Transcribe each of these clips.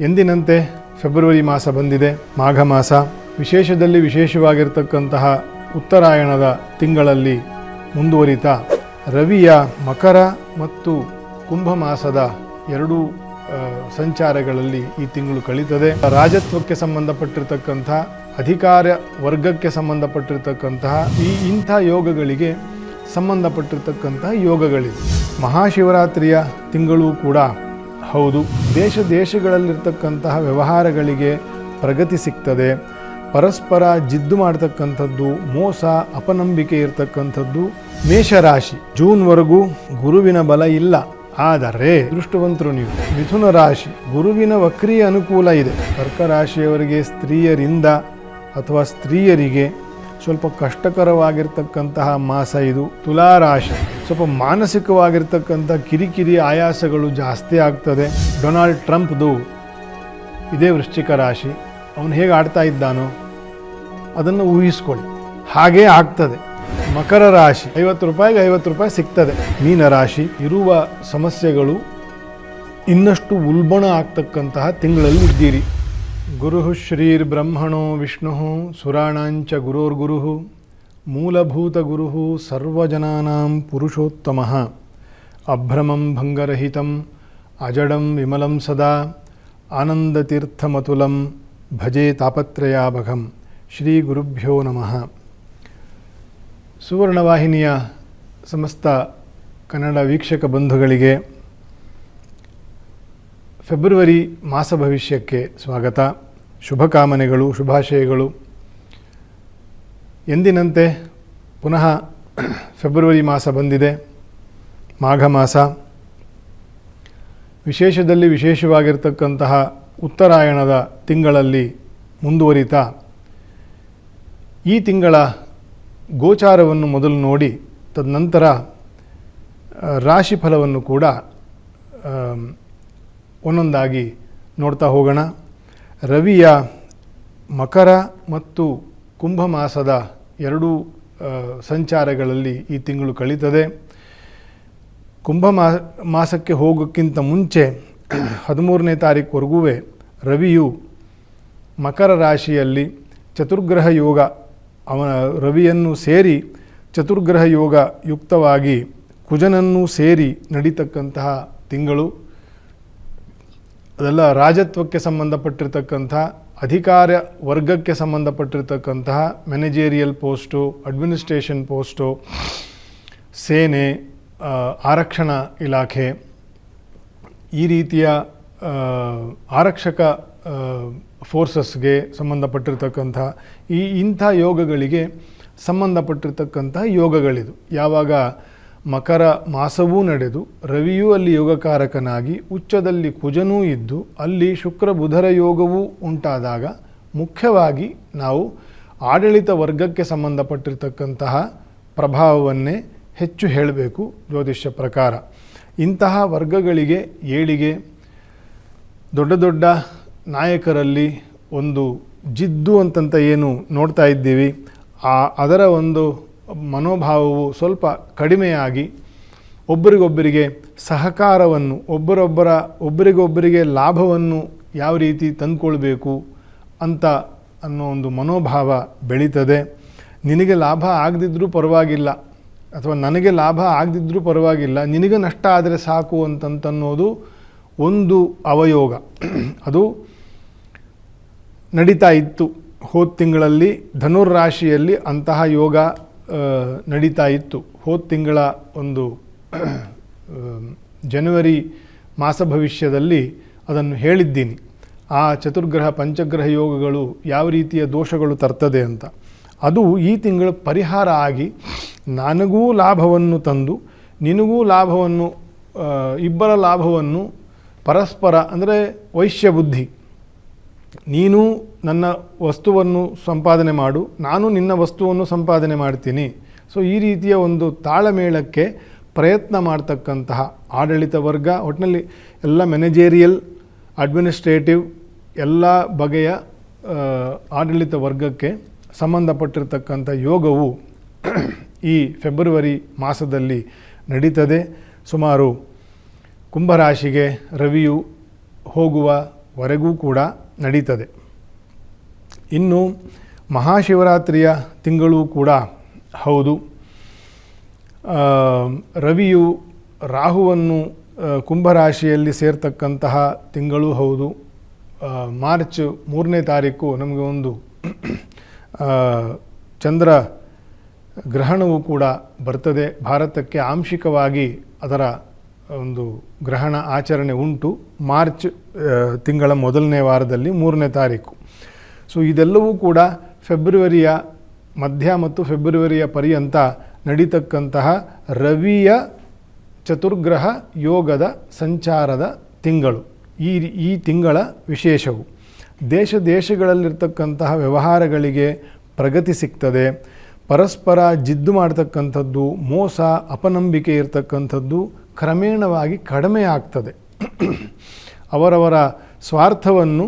ಎಂದಿನಂತೆ ಫೆಬ್ರವರಿ ಮಾಸ ಬಂದಿದೆ, ಮಾಘ ಮಾಸ. ವಿಶೇಷದಲ್ಲಿ ವಿಶೇಷವಾಗಿರ್ತಕ್ಕಂತಹ ಉತ್ತರಾಯಣದ ತಿಂಗಳಲ್ಲಿ ಮುಂದುವರಿತಾ ರವಿಯ ಮಕರ ಮತ್ತು ಕುಂಭ ಮಾಸದ ಎರಡೂ ಸಂಚಾರಗಳಲ್ಲಿ ಈ ತಿಂಗಳು ಕಳೀತದೆ. ರಾಜತ್ವಕ್ಕೆ ಸಂಬಂಧಪಟ್ಟಿರ್ತಕ್ಕಂಥ ಅಧಿಕಾರ ವರ್ಗಕ್ಕೆ ಸಂಬಂಧಪಟ್ಟಿರ್ತಕ್ಕಂತಹ ಇಂಥ ಯೋಗಗಳಿಗೆ ಸಂಬಂಧಪಟ್ಟಿರ್ತಕ್ಕಂತಹ ಯೋಗಗಳಿವೆ. ಮಹಾಶಿವರಾತ್ರಿಯ ತಿಂಗಳು ಕೂಡ ಹೌದು. ದೇಶಗಳಲ್ಲಿರ್ತಕ್ಕಂತಹ ವ್ಯವಹಾರಗಳಿಗೆ ಪ್ರಗತಿ ಸಿಗ್ತದೆ. ಪರಸ್ಪರ ಜಿದ್ದು ಮಾಡ್ತಕ್ಕಂಥದ್ದು, ಮೋಸ ಅಪನಂಬಿಕೆ ಇರತಕ್ಕಂಥದ್ದು. ಮೇಷರಾಶಿ ಜೂನ್ವರೆಗೂ ಗುರುವಿನ ಬಲ ಇಲ್ಲ, ಆದರೆ ದೃಷ್ಟವಂತರು ನೀವು. ಮಿಥುನ ರಾಶಿ ಗುರುವಿನ ವಕ್ರೀಯ ಅನುಕೂಲ ಇದೆ. ಕರ್ಕ ರಾಶಿಯವರಿಗೆ ಸ್ತ್ರೀಯರಿಂದ ಅಥವಾ ಸ್ತ್ರೀಯರಿಗೆ ಸ್ವಲ್ಪ ಕಷ್ಟಕರವಾಗಿರ್ತಕ್ಕಂತಹ ಮಾಸ ಇದು. ತುಲಾರಾಶಿ ಸ್ವಲ್ಪ ಮಾನಸಿಕವಾಗಿರ್ತಕ್ಕಂಥ ಕಿರಿಕಿರಿ ಆಯಾಸಗಳು ಜಾಸ್ತಿ ಆಗ್ತದೆ. ಡೊನಾಲ್ಡ್ ಟ್ರಂಪ್ದು ಇದೇ ವೃಶ್ಚಿಕ ರಾಶಿ. ಅವನು ಹೇಗೆ ಆಡ್ತಾ ಇದ್ದಾನೋ ಅದನ್ನು ಊಹಿಸ್ಕೊಳ್ಳಿ, ಹಾಗೇ ಆಗ್ತದೆ. ಮಕರ ರಾಶಿ 50 ರೂಪಾಯಿಗೆ 50 ರೂಪಾಯಿ ಸಿಗ್ತದೆ. ಮೀನರಾಶಿ ಇರುವ ಸಮಸ್ಯೆಗಳು ಇನ್ನಷ್ಟು ಉಲ್ಬಣ ಆಗ್ತಕ್ಕಂತಹ ತಿಂಗಳಲ್ಲಿ ಇದ್ದೀರಿ. ಗುರು ಶ್ರೀರ್ ಬ್ರಹ್ಮಣೋ ವಿಷ್ಣು ಸುರಾಣಾಂಚ ಗುರೋರ್ಗುರು ಮೂಲಭೂತ ಗುರು ಸರ್ವಜನಾನಾಂ ಪುರುಷೋತ್ತಮಃ ಅಭ್ರಮಂ ಭಂಗರಹಿತಂ ಅಜಡಂ ವಿಮಲಂ ಸದಾ ಆನಂದತೀರ್ಥಮತುಲಂ ಭಜೆ ತಾಪತ್ರಯಾಭಗಂ. ಶ್ರೀ ಗುರುಭ್ಯೋ ನಮಃ. ಸುವರ್ಣವಾಹಿನಿಯ ಸಮಸ್ತ ಕನ್ನಡ ವೀಕ್ಷಕ ಬಂಧುಗಳಿಗೆ ಫೆಬ್ರವರಿ ಮಾಸ ಭವಿಷ್ಯಕ್ಕೆ ಸ್ವಾಗತ, ಶುಭಕಾಮನೆಗಳು, ಶುಭಾಶಯಗಳು. ಎಂದಿನಂತೆ ಪುನಃ ಫೆಬ್ರವರಿ ಮಾಸ ಬಂದಿದೆ, ಮಾಘ ಮಾಸ. ವಿಶೇಷದಲ್ಲಿ ವಿಶೇಷವಾಗಿರ್ತಕ್ಕಂತಹ ಉತ್ತರಾಯಣದ ತಿಂಗಳಲ್ಲಿ ಮುಂದುವರಿತಾ ಈ ತಿಂಗಳ ಗೋಚಾರವನ್ನು ಮೊದಲು ನೋಡಿ ತದನಂತರ ರಾಶಿಫಲವನ್ನು ಕೂಡ ಒಂದೊಂದಾಗಿ ನೋಡ್ತಾ ಹೋಗೋಣ. ರವಿಯ ಮಕರ ಮತ್ತು ಕುಂಭ ಮಾಸದ ಎರಡೂ ಸಂಚಾರಗಳಲ್ಲಿ ಈ ತಿಂಗಳು ಕಳೀತದೆ. ಕುಂಭ ಮಾಸಕ್ಕೆ ಹೋಗೋಕ್ಕಿಂತ ಮುಂಚೆ 13ನೇ ತಾರೀಕುವರೆಗೂ ರವಿಯು ಮಕರ ರಾಶಿಯಲ್ಲಿ ಚತುರ್ಗ್ರಹ ಯೋಗ, ಅವನ ರವಿಯನ್ನು ಸೇರಿ ಚತುರ್ಗ್ರಹ ಯೋಗ ಯುಕ್ತವಾಗಿ ಕುಜನನ್ನು ಸೇರಿ ನಡೀತಕ್ಕಂತಹ ತಿಂಗಳು. ಅದೆಲ್ಲ ರಾಜತ್ವಕ್ಕೆ ಸಂಬಂಧಪಟ್ಟಿರ್ತಕ್ಕಂಥ ಅಧಿಕಾರ ವರ್ಗಕ್ಕೆ ಸಂಬಂಧಪಟ್ಟಿರ್ತಕ್ಕಂತಹ ಮ್ಯಾನೇಜೇರಿಯಲ್ ಪೋಸ್ಟು, ಅಡ್ಮಿನಿಸ್ಟ್ರೇಷನ್ ಪೋಸ್ಟು, ಸೇನೆ, ಆರಕ್ಷಣಾ ಇಲಾಖೆ, ಈ ರೀತಿಯ ಆರಕ್ಷಕ ಫೋರ್ಸಸ್ಗೆ ಸಂಬಂಧಪಟ್ಟಿರ್ತಕ್ಕಂಥ ಇಂಥ ಯೋಗಗಳಿಗೆ ಸಂಬಂಧಪಟ್ಟಿರ್ತಕ್ಕಂಥ ಯೋಗಗಳಿದು. ಯಾವಾಗ ಮಕರ ಮಾಸವೂ ನಡೆದು ರವಿಯೂ ಅಲ್ಲಿ ಯೋಗಕಾರಕನಾಗಿ ಉಚ್ಚದಲ್ಲಿ ಕುಜನೂ ಇದ್ದು ಅಲ್ಲಿ ಶುಕ್ರ ಬುಧರ ಯೋಗವೂ ಉಂಟಾದಾಗ ಮುಖ್ಯವಾಗಿ ನಾವು ಆಡಳಿತ ವರ್ಗಕ್ಕೆ ಸಂಬಂಧಪಟ್ಟಿರ್ತಕ್ಕಂತಹ ಪ್ರಭಾವವನ್ನೇ ಹೆಚ್ಚು ಹೇಳಬೇಕು ಜ್ಯೋತಿಷ್ಯ ಪ್ರಕಾರ. ಇಂತಹ ವರ್ಗಗಳಿಗೆ ಏಳಿಗೆ, ದೊಡ್ಡ ದೊಡ್ಡ ನಾಯಕರಲ್ಲಿ ಒಂದು ಜಿದ್ದು ಅಂತಂತ ಏನು ನೋಡ್ತಾ ಇದ್ದೀವಿ, ಅದರ ಒಂದು ಮನೋಭಾವವು ಸ್ವಲ್ಪ ಕಡಿಮೆಯಾಗಿ ಒಬ್ಬರಿಗೊಬ್ಬರಿಗೆ ಸಹಕಾರವನ್ನು, ಒಬ್ಬರಿಗೊಬ್ಬರಿಗೆ ಲಾಭವನ್ನು ಯಾವ ರೀತಿ ತಂದುಕೊಳ್ಬೇಕು ಅಂತ ಅನ್ನೋ ಒಂದು ಮನೋಭಾವ ಬೆಳೀತದೆ. ನಿನಗೆ ಲಾಭ ಆಗದಿದ್ದರೂ ಪರವಾಗಿಲ್ಲ ಅಥವಾ ನನಗೆ ಲಾಭ ಆಗದಿದ್ದರೂ ಪರವಾಗಿಲ್ಲ, ನಿನಗೆ ನಷ್ಟ ಆದರೆ ಸಾಕು ಅಂತನ್ನೋದು ಒಂದು ಅವಯೋಗ. ಅದು ನಡೀತಾ ಇತ್ತು ಹೋದ ತಿಂಗಳಲ್ಲಿ. ಧನುರ್ರಾಶಿಯಲ್ಲಿ ಅಂತಹ ಯೋಗ ನಡೀತಾ ಇತ್ತು. ಹೋದ ತಿಂಗಳ ಒಂದು ಜನವರಿ ಮಾಸ ಭವಿಷ್ಯದಲ್ಲಿ ಅದನ್ನು ಹೇಳಿದ್ದೀನಿ. ಆ ಚತುರ್ಗ್ರಹ ಪಂಚಗ್ರಹ ಯೋಗಗಳು ಯಾವ ರೀತಿಯ ದೋಷಗಳು ತರ್ತದೆ ಅಂತ. ಅದು ಈ ತಿಂಗಳ ಪರಿಹಾರ ಆಗಿ ನನಗೂ ಲಾಭವನ್ನು ತಂದು ನಿನಗೂ ಲಾಭವನ್ನು, ಇಬ್ಬರ ಲಾಭವನ್ನು ಪರಸ್ಪರ, ಅಂದರೆ ವೈಶ್ಯ ಬುದ್ಧಿ, ನೀನು ನನ್ನ ವಸ್ತುವನ್ನು ಸಂಪಾದನೆ ಮಾಡು, ನಾನು ನಿನ್ನ ವಸ್ತುವನ್ನು ಸಂಪಾದನೆ ಮಾಡ್ತೀನಿ. ಸೊ ಈ ರೀತಿಯ ಒಂದು ತಾಳಮೇಳಕ್ಕೆ ಪ್ರಯತ್ನ ಮಾಡ್ತಕ್ಕಂತಹ ಆಡಳಿತ ವರ್ಗ, ಒಟ್ಟಿನಲ್ಲಿ ಎಲ್ಲ ಮ್ಯಾನೇಜೇರಿಯಲ್, ಅಡ್ಮಿನಿಸ್ಟ್ರೇಟಿವ್ ಎಲ್ಲ ಬಗೆಯ ಆಡಳಿತ ವರ್ಗಕ್ಕೆ ಸಂಬಂಧಪಟ್ಟಿರ್ತಕ್ಕಂಥ ಯೋಗವು ಈ ಫೆಬ್ರವರಿ ಮಾಸದಲ್ಲಿ ನಡೀತದೆ. ಸುಮಾರು ಕುಂಭರಾಶಿಗೆ ರವಿಯು ಹೋಗುವ ವರೆಗೂ ಕೂಡ ನಡೀತದೆ. ಇನ್ನು ಮಹಾಶಿವರಾತ್ರಿಯ ತಿಂಗಳು ಕೂಡ ಹೌದು. ರವಿಯು ರಾಹುವನ್ನು ಕುಂಭರಾಶಿಯಲ್ಲಿ ಸೇರ್ತಕ್ಕಂತಹ ತಿಂಗಳು ಹೌದು. ಮಾರ್ಚ್ 3ನೇ ತಾರೀಕು ನಮಗೆ ಒಂದು ಚಂದ್ರ ಗ್ರಹಣವು ಕೂಡ ಬರ್ತದೆ. ಭಾರತಕ್ಕೆ ಆಂಶಿಕವಾಗಿ ಅದರ ಒಂದು ಗ್ರಹಣ ಆಚರಣೆ ಉಂಟು ಮಾರ್ಚ್ ತಿಂಗಳ ಮೊದಲನೇ ವಾರದಲ್ಲಿ 3ನೇ ತಾರೀಕು. ಸೊ ಇದೆಲ್ಲವೂ ಕೂಡ ಫೆಬ್ರವರಿಯ ಮಧ್ಯ ಮತ್ತು ಫೆಬ್ರವರಿಯ ಪರ್ಯಂತ ನಡೀತಕ್ಕಂತಹ ರವಿಯ ಚತುರ್ಗ್ರಹ ಯೋಗದ ಸಂಚಾರದ ತಿಂಗಳು. ಈ ತಿಂಗಳ ವಿಶೇಷವು ದೇಶಗಳಲ್ಲಿರ್ತಕ್ಕಂತಹ ವ್ಯವಹಾರಗಳಿಗೆ ಪ್ರಗತಿ ಸಿಗ್ತದೆ. ಪರಸ್ಪರ ಜಿದ್ದು ಮಾಡ್ತಕ್ಕಂಥದ್ದು, ಮೋಸ ಅಪನಂಬಿಕೆ ಇರತಕ್ಕಂಥದ್ದು ಕ್ರಮೇಣವಾಗಿ ಕಡಿಮೆ ಆಗ್ತದೆ. ಅವರವರ ಸ್ವಾರ್ಥವನ್ನು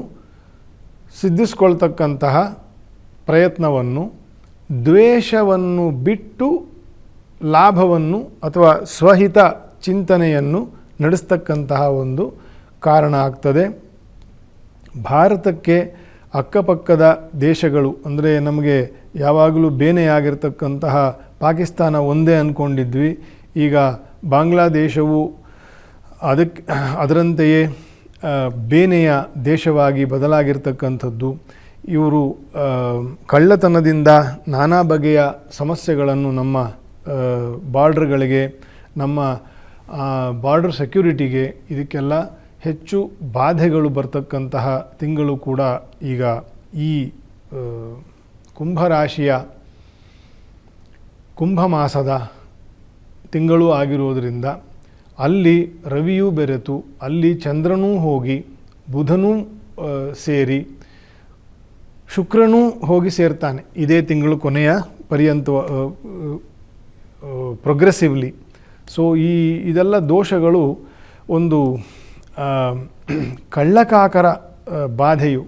ಸಿದ್ಧಿಸ್ಕೊಳ್ತಕ್ಕಂತಹ ಪ್ರಯತ್ನವನ್ನು, ದ್ವೇಷವನ್ನು ಬಿಟ್ಟು ಲಾಭವನ್ನು ಅಥವಾ ಸ್ವಹಿತ ಚಿಂತನೆಯನ್ನು ನಡೆಸ್ತಕ್ಕಂತಹ ಒಂದು ಕಾರಣ ಆಗ್ತದೆ. ಭಾರತಕ್ಕೆ ಅಕ್ಕಪಕ್ಕದ ದೇಶಗಳು ಅಂದರೆ ನಮಗೆ ಯಾವಾಗಲೂ ಬೇನೆಯಾಗಿರ್ತಕ್ಕಂತಹ ಪಾಕಿಸ್ತಾನ ಒಂದೇ ಅಂದ್ಕೊಂಡಿದ್ವಿ. ಈಗ ಬಾಂಗ್ಲಾದೇಶವು ಅದರಂತೆಯೇ ಬೇನೆಯ ದೇಶವಾಗಿ ಬದಲಾಗಿರ್ತಕ್ಕಂಥದ್ದು. ಇವರು ಕಳ್ಳತನದಿಂದ ನಾನಾ ಬಗೆಯ ಸಮಸ್ಯೆಗಳನ್ನು ನಮ್ಮ ಬಾರ್ಡ್ರ್ಗಳಿಗೆ, ನಮ್ಮ ಬಾರ್ಡರ್ ಸೆಕ್ಯೂರಿಟಿಗೆ, ಇದಕ್ಕೆಲ್ಲ ಹೆಚ್ಚು ಬಾಧೆಗಳು ಬರ್ತಕ್ಕಂತಹ ತಿಂಗಳು ಕೂಡ ಈಗ ಈ ಕುಂಭರಾಶಿಯ ಕುಂಭ ಮಾಸದ ತಿಂಗಳು ಆಗಿರುವುದರಿಂದ ಅಲ್ಲಿ ರವಿಯೂ ಬೆರೆತು, ಅಲ್ಲಿ ಚಂದ್ರನೂ ಹೋಗಿ, ಬುಧನೂ ಸೇರಿ, ಶುಕ್ರನೂ ಹೋಗಿ ಸೇರ್ತಾನೆ ಇದೇ ತಿಂಗಳು ಕೊನೆಯ ಪರ್ಯಂತ ಪ್ರೋಗ್ರೆಸಿವ್ಲಿ. ಸೊ ಇದೆಲ್ಲ ದೋಷಗಳು ಒಂದು ಕಳ್ಳಕಾಕರ ಬಾಧೆಯು,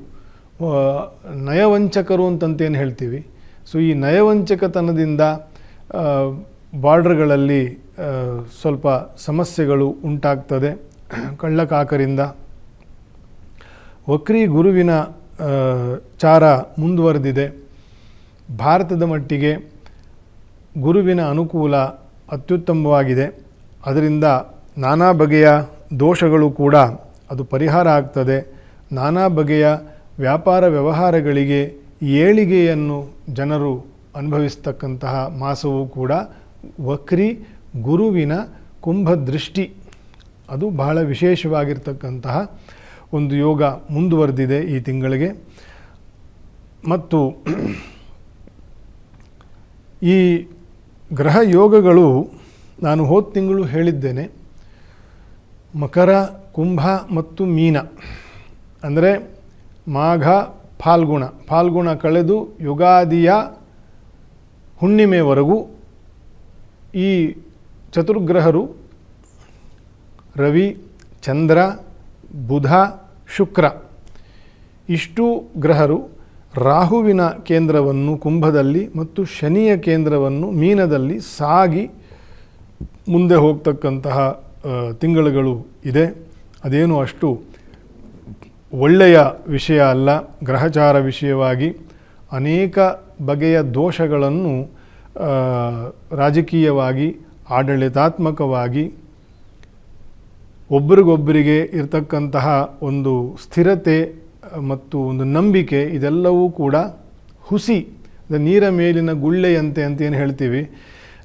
ನಯವಂಚಕರು ಅಂತಂತೇನು ಹೇಳ್ತೀವಿ. ಸೊ ಈ ನಯವಂಚಕತನದಿಂದ ಬಾರ್ಡರ್ಗಳಲ್ಲಿ ಸ್ವಲ್ಪ ಸಮಸ್ಯೆಗಳು ಉಂಟಾಗ್ತದೆ ಕಳ್ಳಕಾಕರಿಂದ. ವಕ್ರಿ ಗುರುವಿನ ಚಾರ ಮುಂದುವರೆದಿದೆ. ಭಾರತದ ಮಟ್ಟಿಗೆ ಗುರುವಿನ ಅನುಕೂಲ ಅತ್ಯುತ್ತಮವಾಗಿದೆ. ಅದರಿಂದ ನಾನಾ ಬಗೆಯ ದೋಷಗಳು ಕೂಡ ಅದು ಪರಿಹಾರ ಆಗ್ತದೆ. ನಾನಾ ಬಗೆಯ ವ್ಯಾಪಾರ ವ್ಯವಹಾರಗಳಿಗೆ ಏಳಿಗೆಯನ್ನು ಜನರು ಅನುಭವಿಸ್ತಕ್ಕಂತಹ ಮಾಸವೂ ಕೂಡ ವಕ್ರಿ ಗುರುವಿನ ಕುಂಭದೃಷ್ಟಿ, ಅದು ಬಹಳ ವಿಶೇಷವಾಗಿರ್ತಕ್ಕಂತಹ ಒಂದು ಯೋಗ ಮುಂದುವರೆದಿದೆ ಈ ತಿಂಗಳಿಗೆ. ಮತ್ತು ಈ ಗ್ರಹ ಯೋಗಗಳು ನಾನು ಹೋದ ತಿಂಗಳು ಹೇಳಿದ್ದೇನೆ, ಮಕರ, ಕುಂಭ ಮತ್ತು ಮೀನ ಅಂದರೆ ಮಾಘ, ಫಾಲ್ಗುಣ ಕಳೆದು ಯುಗಾದಿಯ ಹುಣ್ಣಿಮೆವರೆಗೂ ಈ ಚತುರ್ಗ್ರಹರು ರವಿ, ಚಂದ್ರ, ಬುಧ, ಶುಕ್ರ ಇಷ್ಟೂ ಗ್ರಹರು ರಾಹುವಿನ ಕೇಂದ್ರವನ್ನು ಕುಂಭದಲ್ಲಿ ಮತ್ತು ಶನಿಯ ಕೇಂದ್ರವನ್ನು ಮೀನದಲ್ಲಿ ಸಾಗಿ ಮುಂದೆ ಹೋಗ್ತಕ್ಕಂತಹ ತಿಂಗಳುಗಳು ಇದೆ. ಅದೇನು ಅಷ್ಟು ಒಳ್ಳೆಯ ವಿಷಯ ಅಲ್ಲ. ಗ್ರಹಚಾರ ವಿಷಯವಾಗಿ ಅನೇಕ ಬಗೆಯ ದೋಷಗಳನ್ನು ರಾಜಕೀಯವಾಗಿ, ಆಡಳಿತಾತ್ಮಕವಾಗಿ, ಒಬ್ಬರಿಗೊಬ್ಬರಿಗೆ ಇರತಕ್ಕಂತಹ ಒಂದು ಸ್ಥಿರತೆ ಮತ್ತು ಒಂದು ನಂಬಿಕೆ, ಇದೆಲ್ಲವೂ ಕೂಡ ಹುಸಿ ನೀರ ಮೇಲಿನ ಗುಳ್ಳೆಯಂತೆ ಅಂತೇನು ಹೇಳ್ತೀವಿ.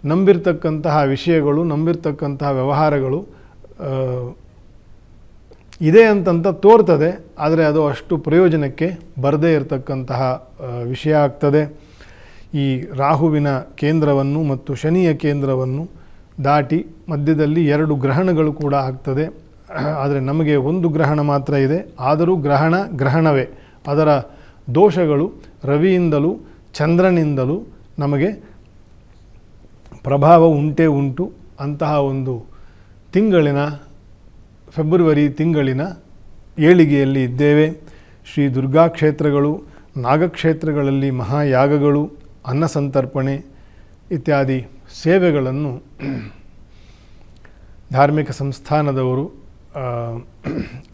ನಂಬಿರ್ತಕ್ಕಂತಹ ವಿಷಯಗಳು, ನಂಬಿರ್ತಕ್ಕಂತಹ ವ್ಯವಹಾರಗಳು ಇದೆ ಅಂತಂತ ತೋರ್ತದೆ, ಆದರೆ ಅದು ಅಷ್ಟು ಪ್ರಯೋಜನಕ್ಕೆ ಬರದೇ ಇರತಕ್ಕಂತಹ ವಿಷಯ ಆಗ್ತದೆ. ಈ ರಾಹುವಿನ ಕೇಂದ್ರವನ್ನು ಮತ್ತು ಶನಿಯ ಕೇಂದ್ರವನ್ನು ದಾಟಿ ಮಧ್ಯದಲ್ಲಿ 2 ಗ್ರಹಣಗಳು ಕೂಡ ಆಗ್ತದೆ. ಆದರೆ ನಮಗೆ ಒಂದು ಗ್ರಹಣ ಮಾತ್ರ ಇದೆ. ಆದರೂ ಗ್ರಹಣವೇ. ಅದರ ದೋಷಗಳು ರವಿಯಿಂದಲೂ ಚಂದ್ರನಿಂದಲೂ ನಮಗೆ ಪ್ರಭಾವ ಉಂಟೇ ಉಂಟು. ಅಂತಹ ಒಂದು ತಿಂಗಳಿನ ಫೆಬ್ರವರಿ ತಿಂಗಳಿನ ಏಳಿಗೆಯಲ್ಲಿ ಇದ್ದೇವೆ. ಶ್ರೀ ದುರ್ಗಾ ಕ್ಷೇತ್ರಗಳು, ನಾಗಕ್ಷೇತ್ರಗಳಲ್ಲಿ ಮಹಾಯಾಗಗಳು, ಅನ್ನಸಂತರ್ಪಣೆ ಇತ್ಯಾದಿ ಸೇವೆಗಳನ್ನು ಧಾರ್ಮಿಕ ಸಂಸ್ಥಾನದವರು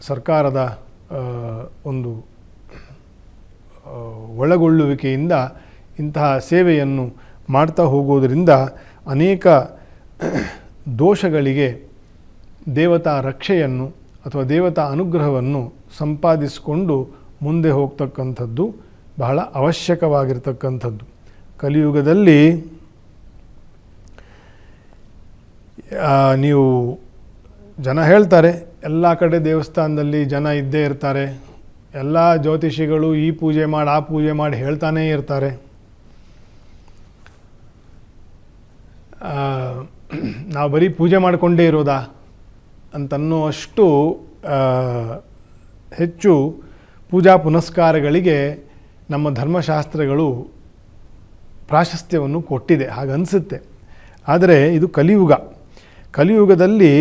ಸರ್ಕಾರದ ಒಂದು ಒಳಗೊಳ್ಳುವಿಕೆಯಿಂದ ಇಂತಹ ಸೇವೆಯನ್ನು ಮಾಡ್ತಾ ಹೋಗುವುದರಿಂದ ಅನೇಕ ದೋಷಗಳಿಗೆ ದೇವತಾ ರಕ್ಷೆಯನ್ನು ಅಥವಾ ದೇವತಾ ಅನುಗ್ರಹವನ್ನು ಸಂಪಾದಿಸಿಕೊಂಡು ಮುಂದೆ ಹೋಗ್ತಕ್ಕಂಥದ್ದು ಬಹಳ ಅವಶ್ಯಕವಾಗಿರ್ತಕ್ಕಂಥದ್ದು. ಕಲಿಯುಗದಲ್ಲಿ ನೀವು ಜನ ಹೇಳ್ತಾರೆ, ಎಲ್ಲ ಕಡೆ ದೇವಸ್ಥಾನದಲ್ಲಿ ಜನ ಇದ್ದೇ ಇರ್ತಾರೆ, ಎಲ್ಲ ಜ್ಯೋತಿಷಿಗಳು ಈ ಪೂಜೆ ಮಾಡಿ ಆ ಪೂಜೆ ಮಾಡಿ ಹೇಳ್ತಾನೇ ಇರ್ತಾರೆ. ನಾವು ಬರೀ ಪೂಜೆ ಮಾಡಿಕೊಂಡೇ ಇರೋದಾ ಅಂತನ್ನುವಷ್ಟು ಹೆಚ್ಚು ಪೂಜಾ ಪುನಸ್ಕಾರಗಳಿಗೆ ನಮ್ಮ ಧರ್ಮಶಾಸ್ತ್ರಗಳು ಪ್ರಾಶಸ್ತ್ಯವನ್ನು ಕೊಟ್ಟಿದೆ, ಹಾಗನ್ನಿಸುತ್ತೆ. ಆದರೆ ಇದು ಕಲಿಯುಗ. ಕಲಿಯುಗದಲ್ಲಿ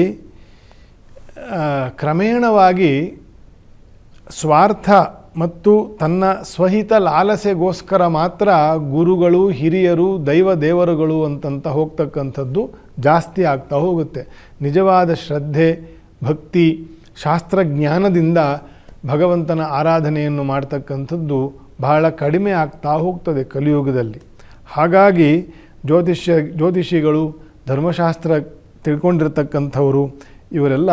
ಕ್ರಮೇಣವಾಗಿ ಸ್ವಾರ್ಥ ಮತ್ತು ತನ್ನ ಸ್ವಹಿತ ಲಾಲಸೆಗೋಸ್ಕರ ಮಾತ್ರ ಗುರುಗಳು, ಹಿರಿಯರು, ದೇವರುಗಳು ಅಂತಂತ ಹೋಗ್ತಕ್ಕಂಥದ್ದು ಜಾಸ್ತಿ ಆಗ್ತಾ ಹೋಗುತ್ತೆ. ನಿಜವಾದ ಶ್ರದ್ಧೆ, ಭಕ್ತಿ, ಶಾಸ್ತ್ರಜ್ಞಾನದಿಂದ ಭಗವಂತನ ಆರಾಧನೆಯನ್ನು ಮಾಡ್ತಕ್ಕಂಥದ್ದು ಬಹಳ ಕಡಿಮೆ ಆಗ್ತಾ ಹೋಗ್ತದೆ ಕಲಿಯುಗದಲ್ಲಿ. ಹಾಗಾಗಿ ಜ್ಯೋತಿಷಿಗಳು, ಧರ್ಮಶಾಸ್ತ್ರ ತಿಳ್ಕೊಂಡಿರ್ತಕ್ಕಂಥವರು ಇವರೆಲ್ಲ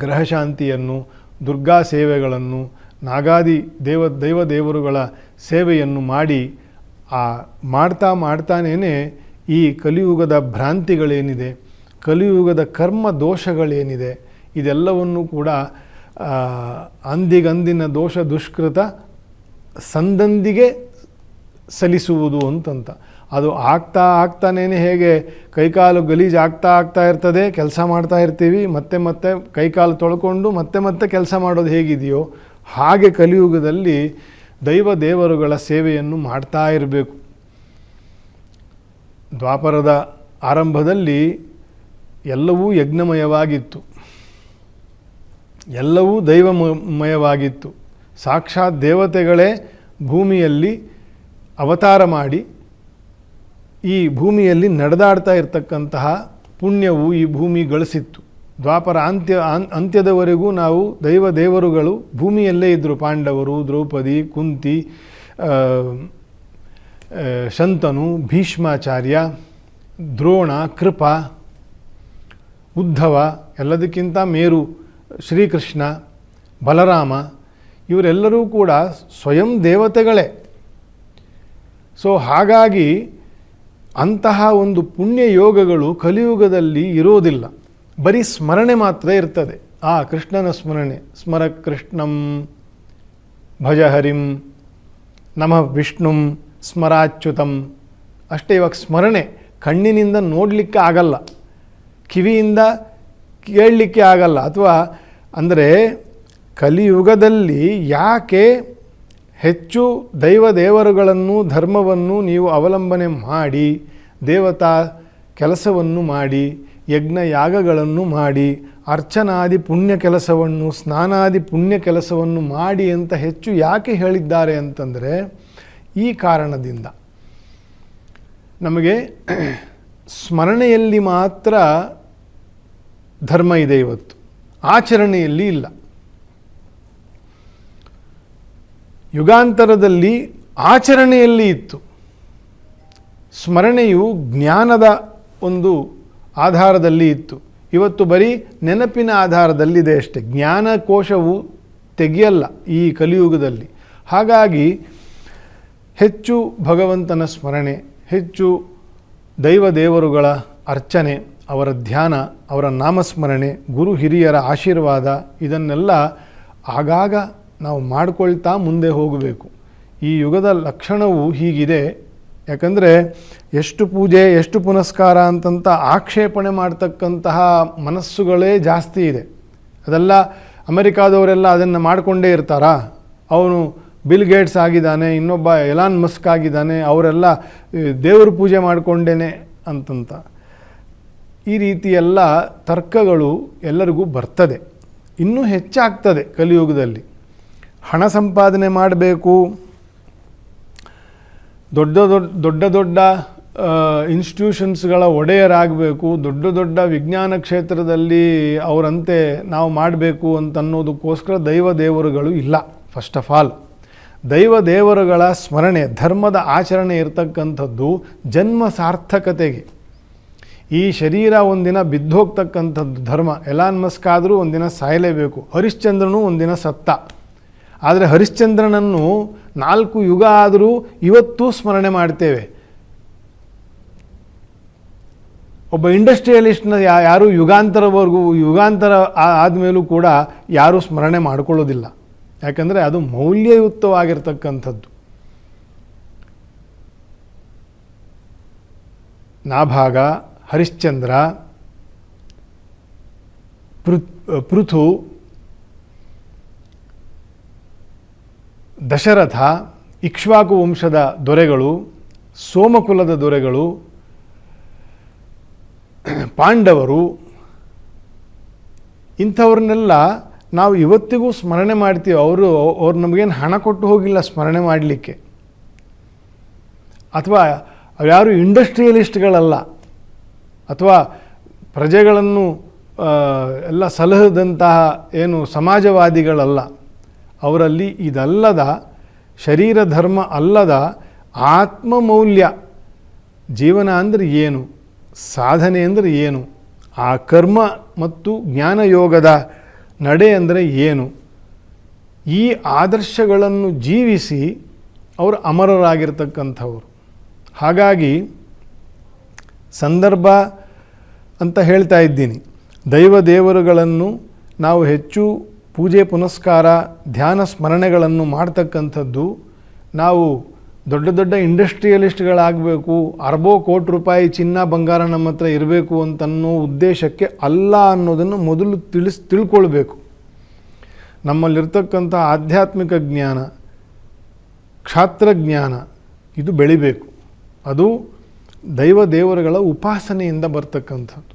ಗ್ರಹಶಾಂತಿಯನ್ನು, ದುರ್ಗಾ ಸೇವೆಗಳನ್ನು, ನಾಗಾದಿ ದೇವರುಗಳ ಸೇವೆಯನ್ನು ಮಾಡಿ ಮಾಡ್ತಾನೇ ಈ ಕಲಿಯುಗದ ಭ್ರಾಂತಿಗಳೇನಿದೆ, ಕಲಿಯುಗದ ಕರ್ಮ ದೋಷಗಳೇನಿದೆ, ಇದೆಲ್ಲವನ್ನು ಕೂಡ ಅಂದಿಗಂದಿನ ದೋಷ ದುಷ್ಕೃತ ಸಂದಂದಿಗೆ ಸಲ್ಲಿಸುವುದು ಅಂತಂತ. ಅದು ಆಗ್ತಾನೇ ಹೇಗೆ ಕೈಕಾಲು ಗಲೀಜು ಆಗ್ತಾ ಇರ್ತದೆ, ಕೆಲಸ ಮಾಡ್ತಾ ಇರ್ತೀವಿ, ಮತ್ತೆ ಕೈಕಾಲು ತೊಳ್ಕೊಂಡು ಮತ್ತೆ ಕೆಲಸ ಮಾಡೋದು ಹೇಗಿದೆಯೋ ಹಾಗೆ ಕಲಿಯುಗದಲ್ಲಿ ದೇವರುಗಳ ಸೇವೆಯನ್ನು ಮಾಡ್ತಾ ಇರಬೇಕು. ದ್ವಾಪರದ ಆರಂಭದಲ್ಲಿ ಎಲ್ಲವೂ ಯಜ್ಞಮಯವಾಗಿತ್ತು, ಎಲ್ಲವೂ ದೈವಮಯವಾಗಿತ್ತು. ಸಾಕ್ಷಾತ್ ದೇವತೆಗಳೇ ಭೂಮಿಯಲ್ಲಿ ಅವತಾರ ಮಾಡಿ ಈ ಭೂಮಿಯಲ್ಲಿ ನಡೆದಾಡ್ತಾ ಇರತಕ್ಕಂತಹ ಪುಣ್ಯವು ಈ ಭೂಮಿ ಗಳಿಸಿತ್ತು. ದ್ವಾಪರ ಅಂತ್ಯದವರೆಗೂ ನಾವು ದೇವರುಗಳು ಭೂಮಿಯಲ್ಲೇ ಇದ್ದರು. ಪಾಂಡವರು, ದ್ರೌಪದಿ, ಕುಂತಿ, ಶಂತನು, ಭೀಷ್ಮಾಚಾರ್ಯ, ದ್ರೋಣ, ಕೃಪ, ಉದ್ಧವ, ಎಲ್ಲದಕ್ಕಿಂತ ಮೇರು ಶ್ರೀಕೃಷ್ಣ, ಬಲರಾಮ, ಇವರೆಲ್ಲರೂ ಕೂಡ ಸ್ವಯಂ ದೇವತೆಗಳೇ. ಸೊ ಹಾಗಾಗಿ ಅಂತಹ ಒಂದು ಪುಣ್ಯ ಯೋಗಗಳು ಕಲಿಯುಗದಲ್ಲಿ ಇರೋದಿಲ್ಲ, ಬರೀ ಸ್ಮರಣೆ ಮಾತ್ರ ಇರ್ತದೆ. ಕೃಷ್ಣನ ಸ್ಮರಣೆ, ಸ್ಮರ ಕೃಷ್ಣಂ ಭಜ ಹರಿಂ ನಮಃ ವಿಷ್ಣುಂ ಸ್ಮರಾಚ್ಯುತಂ ಅಷ್ಟೇ. ಇವಾಗ ಸ್ಮರಣೆ ಕಣ್ಣಿನಿಂದ ನೋಡಲಿಕ್ಕೆ ಆಗಲ್ಲ, ಕಿವಿಯಿಂದ ಕೇಳಲಿಕ್ಕೆ ಆಗಲ್ಲ. ಅಥವಾ ಅಂದರೆ ಕಲಿಯುಗದಲ್ಲಿ ಯಾಕೆ ಹೆಚ್ಚು ದೇವರುಗಳನ್ನು, ಧರ್ಮವನ್ನು ನೀವು ಅವಲಂಬನೆ ಮಾಡಿ, ದೇವತಾ ಕೆಲಸವನ್ನು ಮಾಡಿ, ಯಜ್ಞ ಯಾಗಗಳನ್ನು ಮಾಡಿ, ಅರ್ಚನಾದಿ ಪುಣ್ಯ ಕೆಲಸವನ್ನು, ಸ್ನಾನಾದಿ ಪುಣ್ಯ ಕೆಲಸವನ್ನು ಮಾಡಿ ಅಂತ ಹೆಚ್ಚು ಯಾಕೆ ಹೇಳಿದ್ದಾರೆ ಅಂತಂದರೆ ಈ ಕಾರಣದಿಂದ. ನಮಗೆ ಸ್ಮರಣೆಯಲ್ಲಿ ಮಾತ್ರ ಧರ್ಮ ಇದೆ ಇವತ್ತು, ಆಚರಣೆಯಲ್ಲಿ ಇಲ್ಲ. ಯುಗಾಂತರದಲ್ಲಿ ಆಚರಣೆಯಲ್ಲಿ ಇತ್ತು. ಸ್ಮರಣೆಯು ಜ್ಞಾನದ ಒಂದು ಆಧಾರದಲ್ಲಿ ಇತ್ತು. ಇವತ್ತು ಬರೀ ನೆನಪಿನ ಆಧಾರದಲ್ಲಿದೆ ಅಷ್ಟೆ. ಜ್ಞಾನಕೋಶವು ತೆಗೆಯಲ್ಲ ಈ ಕಲಿಯುಗದಲ್ಲಿ. ಹಾಗಾಗಿ ಹೆಚ್ಚು ಭಗವಂತನ ಸ್ಮರಣೆ, ಹೆಚ್ಚು ದೇವರುಗಳ ಅರ್ಚನೆ, ಅವರ ಧ್ಯಾನ, ಅವರ ನಾಮಸ್ಮರಣೆ, ಗುರು ಹಿರಿಯರ ಆಶೀರ್ವಾದ, ಇದನ್ನೆಲ್ಲ ಆಗಾಗ ನಾವು ಮಾಡಿಕೊಳ್ತಾ ಮುಂದೆ ಹೋಗಬೇಕು. ಈ ಯುಗದ ಲಕ್ಷಣವು ಹೀಗಿದೆ. ಯಾಕಂದರೆ ಎಷ್ಟು ಪೂಜೆ, ಎಷ್ಟು ಪುನಸ್ಕಾರ ಅಂತಂತ ಆಕ್ಷೇಪಣೆ ಮಾಡ್ತಕ್ಕಂತಹ ಮನಸ್ಸುಗಳೇ ಜಾಸ್ತಿ ಇದೆ. ಅದೆಲ್ಲ ಅಮೆರಿಕಾದವರೆಲ್ಲ ಅದನ್ನು ಮಾಡಿಕೊಂಡೇ ಇರ್ತಾರಾ? ಅವನು ಬಿಲ್ ಗೇಟ್ಸ್ ಆಗಿದ್ದಾನೆ, ಇನ್ನೊಬ್ಬ ಎಲಾನ್ ಮಸ್ಕ್ ಆಗಿದ್ದಾನೆ, ಅವರೆಲ್ಲ ದೇವರು ಪೂಜೆ ಮಾಡಿಕೊಂಡೇನೆ ಅಂತಂತ ಈ ರೀತಿಯೆಲ್ಲ ತರ್ಕಗಳು ಎಲ್ಲರಿಗೂ ಬರ್ತದೆ. ಇನ್ನೂ ಹೆಚ್ಚಾಗ್ತದೆ ಕಲಿಯುಗದಲ್ಲಿ. ಹಣ ಸಂಪಾದನೆ ಮಾಡಬೇಕು, ದೊಡ್ಡ ಇನ್ಸ್ಟಿಟ್ಯೂಷನ್ಸ್ಗಳ ಒಡೆಯರಾಗಬೇಕು, ದೊಡ್ಡ ದೊಡ್ಡ ವಿಜ್ಞಾನ ಕ್ಷೇತ್ರದಲ್ಲಿ ಅವರಂತೆ ನಾವು ಮಾಡಬೇಕು ಅಂತನ್ನೋದಕ್ಕೋಸ್ಕರ ದೈವ ದೇವರುಗಳು ಇಲ್ಲ. ಫಸ್ಟ್ ಆಫ್ ಆಲ್ ದೈವ ದೇವರುಗಳ ಸ್ಮರಣೆ, ಧರ್ಮದ ಆಚರಣೆ ಇರತಕ್ಕಂಥದ್ದು ಜನ್ಮ ಸಾರ್ಥಕತೆಗೆ. ಈ ಶರೀರ ಒಂದಿನ ಬಿದ್ದೋಗ್ತಕ್ಕಂಥದ್ದು ಧರ್ಮ. ಎಲಾನ್ ಮಸ್ಕ್ ಆದರೂ ಒಂದಿನ ಸಾಯಲೇಬೇಕು, ಹರಿಶ್ಚಂದ್ರನೂ ಒಂದಿನ ಸತ್ತ. ಆದರೆ ಹರಿಶ್ಚಂದ್ರನನ್ನು 4 ಯುಗ ಆದರೂ ಇವತ್ತೂ ಸ್ಮರಣೆ ಮಾಡ್ತೇವೆ. ಒಬ್ಬ ಇಂಡಸ್ಟ್ರಿಯಲಿಸ್ಟ್ನ ಯಾರೂ ಯುಗಾಂತರ ಆದಮೇಲೂ ಕೂಡ ಯಾರೂ ಸ್ಮರಣೆ ಮಾಡಿಕೊಳ್ಳೋದಿಲ್ಲ. ಯಾಕಂದರೆ ಅದು ಮೌಲ್ಯಯುಕ್ತವಾಗಿರ್ತಕ್ಕಂಥದ್ದು. ನಾಭಾಗ, ಹರಿಶ್ಚಂದ್ರ, ಪೃಥು, ದಶರಥ, ಇಕ್ಷ್ವಾಕು ವಂಶದ ದೊರೆಗಳು, ಸೋಮಕುಲದ ದೊರೆಗಳು, ಪಾಂಡವರು, ಇಂಥವ್ರನ್ನೆಲ್ಲ ನಾವು ಇವತ್ತಿಗೂ ಸ್ಮರಣೆ ಮಾಡ್ತೀವಿ. ಅವ್ರು ನಮಗೇನು ಹಣ ಕೊಟ್ಟು ಹೋಗಿಲ್ಲ ಸ್ಮರಣೆ ಮಾಡಲಿಕ್ಕೆ. ಅಥವಾ ಯಾರು ಇಂಡಸ್ಟ್ರಿಯಲಿಸ್ಟ್ಗಳಲ್ಲ, ಅಥವಾ ಪ್ರಜೆಗಳನ್ನು ಎಲ್ಲ ಸಲಹದಂತಹ ಏನು ಸಮಾಜವಾದಿಗಳಲ್ಲ. ಅವರಲ್ಲಿ ಇದಲ್ಲದ, ಶರೀರ ಧರ್ಮ ಅಲ್ಲದ ಆತ್ಮಮೌಲ್ಯ, ಜೀವನ ಅಂದರೆ ಏನು, ಸಾಧನೆ ಅಂದರೆ ಏನು, ಆ ಕರ್ಮ ಮತ್ತು ಜ್ಞಾನಯೋಗದ ನಡೆ ಅಂದರೆ ಏನು, ಈ ಆದರ್ಶಗಳನ್ನು ಜೀವಿಸಿ ಅವರು ಅಮರರಾಗಿರ್ತಕ್ಕಂಥವ್ರು. ಹಾಗಾಗಿ ಸಂದರ್ಭ ಅಂತ ಹೇಳ್ತಾ ಇದ್ದೀನಿ. ದೈವ ದೇವರುಗಳನ್ನು ನಾವು ಹೆಚ್ಚು ಪೂಜೆ ಪುನಸ್ಕಾರ ಧ್ಯಾನ ಸ್ಮರಣೆಗಳನ್ನು ಮಾಡ್ತಕ್ಕಂಥದ್ದು ನಾವು ದೊಡ್ಡ ದೊಡ್ಡ ಇಂಡಸ್ಟ್ರಿಯಲಿಸ್ಟ್ಗಳಾಗಬೇಕು, ಅರ್ಬೋ ಕೋಟಿ ರೂಪಾಯಿ ಚಿನ್ನ ಬಂಗಾರ ನಮ್ಮ ಹತ್ರ ಇರಬೇಕು ಅಂತನ್ನೋ ಉದ್ದೇಶಕ್ಕೆ ಅಲ್ಲ ಅನ್ನೋದನ್ನು ಮೊದಲು ತಿಳ್ಕೊಳ್ಬೇಕು. ನಮ್ಮಲ್ಲಿರ್ತಕ್ಕಂಥ ಆಧ್ಯಾತ್ಮಿಕ ಜ್ಞಾನ, ಕ್ಷಾತ್ರಜ್ಞಾನ ಇದು ಬೆಳಿಬೇಕು. ಅದು ದೈವ ದೇವರುಗಳ ಉಪಾಸನೆಯಿಂದ ಬರ್ತಕ್ಕಂಥದ್ದು.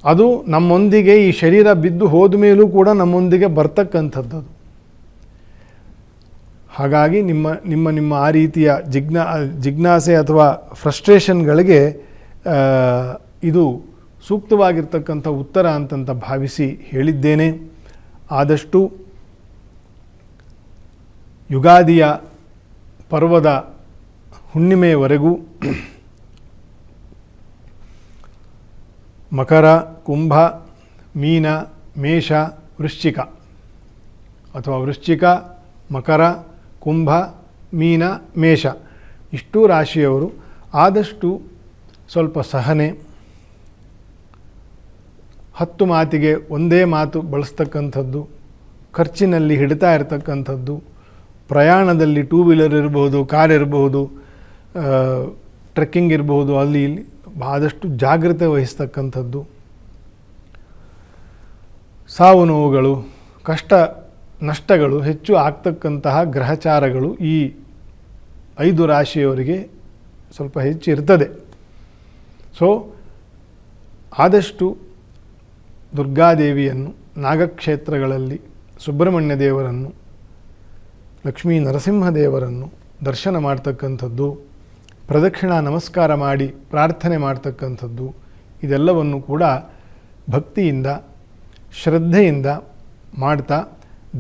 ಅದು ನಮ್ಮೊಂದಿಗೆ ಈ ಶರೀರ ಬಿದ್ದು ಹೋದ ಮೇಲೂ ಕೂಡ ನಮ್ಮೊಂದಿಗೆ ಬರ್ತಕ್ಕಂಥದ್ದು. ಹಾಗಾಗಿ ನಿಮ್ಮ ಆ ರೀತಿಯ ಜಿಜ್ಞಾಸೆ ಅಥವಾ ಫ್ರಸ್ಟ್ರೇಷನ್ಗಳಿಗೆ ಇದು ಸೂಕ್ತವಾಗಿರ್ತಕ್ಕಂಥ ಉತ್ತರ ಅಂತಂತ ಭಾವಿಸಿ ಹೇಳಿದ್ದೇನೆ. ಆದಷ್ಟು ಯುಗಾದಿಯ ಪರ್ವದ ಹುಣ್ಣಿಮೆಯವರೆಗೂ ಮಕರ, ಕುಂಭ, ಮೀನ, ಮೇಷ, ವೃಶ್ಚಿಕ ಅಥವಾ ವೃಶ್ಚಿಕ, ಮಕರ, ಕುಂಭ, ಮೀನ, ಮೇಷ ಇಷ್ಟೂ ರಾಶಿಯವರು ಆದಷ್ಟು ಸ್ವಲ್ಪ ಸಹನೆ, 10 ಮಾತಿಗೆ ಒಂದೇ ಮಾತು ಬಳಸ್ತಕ್ಕಂಥದ್ದು, ಖರ್ಚಿನಲ್ಲಿ ಹಿಡಿತಾ ಇರತಕ್ಕಂಥದ್ದು, ಪ್ರಯಾಣದಲ್ಲಿ 2 ವೀಲರ್ ಇರಬಹುದು, ಕಾರ್ ಇರಬಹುದು, ಟ್ರೆಕ್ಕಿಂಗ್ ಇರಬಹುದು, ಅಲ್ಲಿ ಇಲ್ಲಿ ಆದಷ್ಟು ಜಾಗ್ರತೆ ವಹಿಸ್ತಕ್ಕಂಥದ್ದು, ಸಾವು ನೋವುಗಳು, ಕಷ್ಟ ನಷ್ಟಗಳು ಹೆಚ್ಚು ಆಗ್ತಕ್ಕಂತಹ ಗ್ರಹಚಾರಗಳು ಈ 5 ರಾಶಿಯವರಿಗೆ ಸ್ವಲ್ಪ ಹೆಚ್ಚು ಇರ್ತದೆ. ಸೊ ಆದಷ್ಟು ದುರ್ಗಾದೇವಿಯನ್ನು, ನಾಗಕ್ಷೇತ್ರಗಳಲ್ಲಿ ಸುಬ್ರಹ್ಮಣ್ಯ ದೇವರನ್ನು, ಲಕ್ಷ್ಮೀ ನರಸಿಂಹದೇವರನ್ನು ದರ್ಶನ ಮಾಡ್ತಕ್ಕಂಥದ್ದು, ಪ್ರದಕ್ಷಿಣಾ ನಮಸ್ಕಾರ ಮಾಡಿ ಪ್ರಾರ್ಥನೆ ಮಾಡ್ತಕ್ಕಂಥದ್ದು, ಇದೆಲ್ಲವನ್ನು ಕೂಡ ಭಕ್ತಿಯಿಂದ ಶ್ರದ್ಧೆಯಿಂದ ಮಾಡ್ತಾ,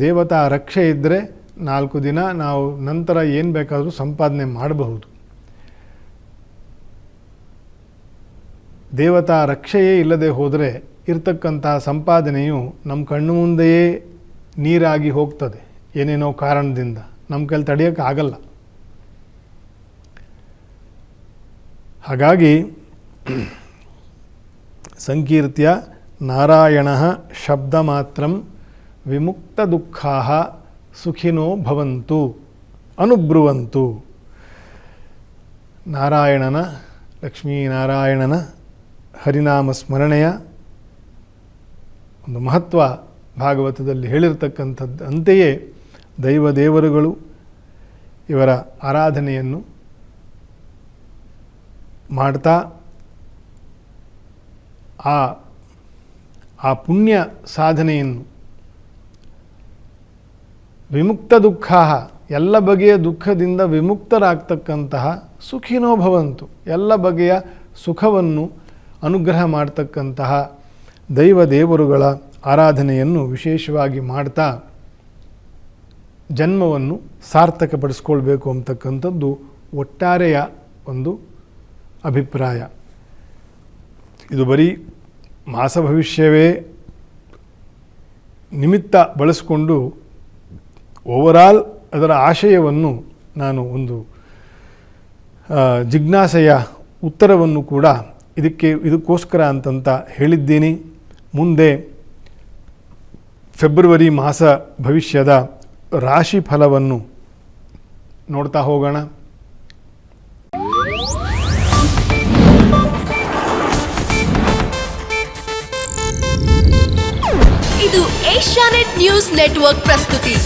ದೇವತಾ ರಕ್ಷೆ ಇದ್ದರೆ 4 ದಿನ ನಾವು ನಂತರ ಏನು ಬೇಕಾದರೂ ಸಂಪಾದನೆ ಮಾಡಬಹುದು. ದೇವತಾ ರಕ್ಷೆಯೇ ಇಲ್ಲದೆ ಹೋದರೆ ಇರ್ತಕ್ಕಂಥ ಸಂಪಾದನೆಯು ನಮ್ಮ ಕಣ್ಣು ಮುಂದೆಯೇ ನೀರಾಗಿ ಹೋಗ್ತದೆ. ಏನೇನೋ ಕಾರಣದಿಂದ ನಮ್ಮ ಕೈಲಿ ತಡೆಯೋಕ್ಕಾಗಲ್ಲ. ಹಾಗಾಗಿ ಸಂಕೀರ್ತ್ಯ ನಾರಾಯಣ ಶಬ್ದ ಮಾತ್ರಂ ವಿಮುಕ್ತ ದುಃಖಾ ಸುಖಿನೋ ಭವಂತು ಅನುಬ್ರುವಂತು. ನಾರಾಯಣನ, ಲಕ್ಷ್ಮೀನಾರಾಯಣನ ಹರಿನಾಮ ಸ್ಮರಣೆಯ ಒಂದು ಮಹತ್ವ ಭಾಗವತದಲ್ಲಿ ಹೇಳಿರ್ತಕ್ಕಂಥದ್ದು. ಅಂತೆಯೇ ದೈವ ದೇವರುಗಳು ಇವರ ಆರಾಧನೆಯನ್ನು ಮಾಡ್ತಾ ಆ ಪುಣ್ಯ ಸಾಧನೆಯನ್ನು ವಿಮುಕ್ತ ದುಃಖ ಎಲ್ಲ ಬಗೆಯ ದುಃಖದಿಂದ ವಿಮುಕ್ತರಾಗ್ತಕ್ಕಂತಹ ಸುಖಿನೋ ಭವಂತು, ಎಲ್ಲ ಬಗೆಯ ಸುಖವನ್ನು ಅನುಗ್ರಹ ಮಾಡ್ತಕ್ಕಂತಹ ದೈವ ದೇವರುಗಳ ಆರಾಧನೆಯನ್ನು ವಿಶೇಷವಾಗಿ ಮಾಡ್ತಾ ಜನ್ಮವನ್ನು ಸಾರ್ಥಕಪಡಿಸ್ಕೊಳ್ಬೇಕು ಅಂತಕ್ಕಂಥದ್ದು ಒಟ್ಟಾರೆಯ ಒಂದು ಅಭಿಪ್ರಾಯ. ಇದು ಬರೀ ಮಾಸ ಭವಿಷ್ಯವೇ ನಿಮಿತ್ತ ಬಳಸಿಕೊಂಡು ಓವರಾಲ್ ಅದರ ಆಶಯವನ್ನು ನಾನು ಒಂದು ಜಿಜ್ಞಾಸೆಯ ಉತ್ತರವನ್ನು ಕೂಡ ಇದಕ್ಕೋಸ್ಕರ ಅಂತಂತ ಹೇಳಿದ್ದೀನಿ. ಮುಂದೆ ಫೆಬ್ರವರಿ ಮಾಸ ಭವಿಷ್ಯದ ರಾಶಿ ಫಲವನ್ನು ನೋಡ್ತಾ ಹೋಗೋಣ. ಇದು ಏಷ್ಯಾನೆಟ್ ನ್ಯೂಸ್ ನೆಟ್ವರ್ಕ್ ಪ್ರಸ್ತುತಿ.